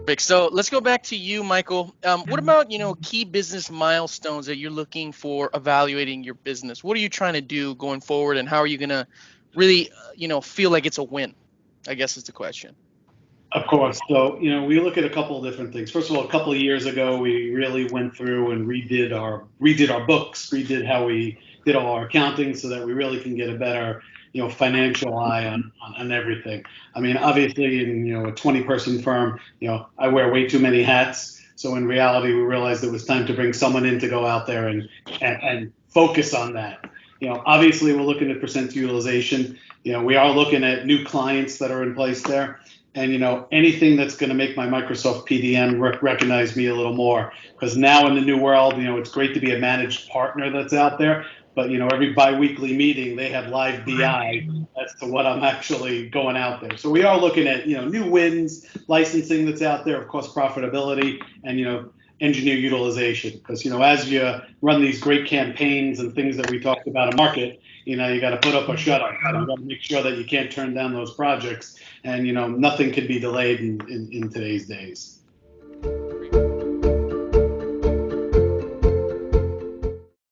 Perfect. So let's go back to you, Michael. What about, key business milestones that you're looking for evaluating your business? What are you trying to do going forward, and how are you going to really, feel like it's a win? I guess is the question. Of course. So, we look at a couple of different things. First of all, a couple of years ago, we really went through and redid our books, redid how we did all our accounting so that we really can get a better, financial eye on everything. I mean, obviously in, a 20-person firm, I wear way too many hats. So in reality, we realized it was time to bring someone in to go out there and focus on that. Obviously we're looking at percent utilization. We are looking at new clients that are in place there. And anything that's going to make my Microsoft PDM recognize me a little more, because now in the new world, it's great to be a managed partner that's out there, but every biweekly meeting they have live BI as to what I'm actually going out there. So we are looking at new wins, licensing that's out there, of course profitability, and engineer utilization, because as you run these great campaigns and things that we talked about in market, you got to put up or shut up. You got to make sure that you can't turn down those projects, and nothing can be delayed in today's days.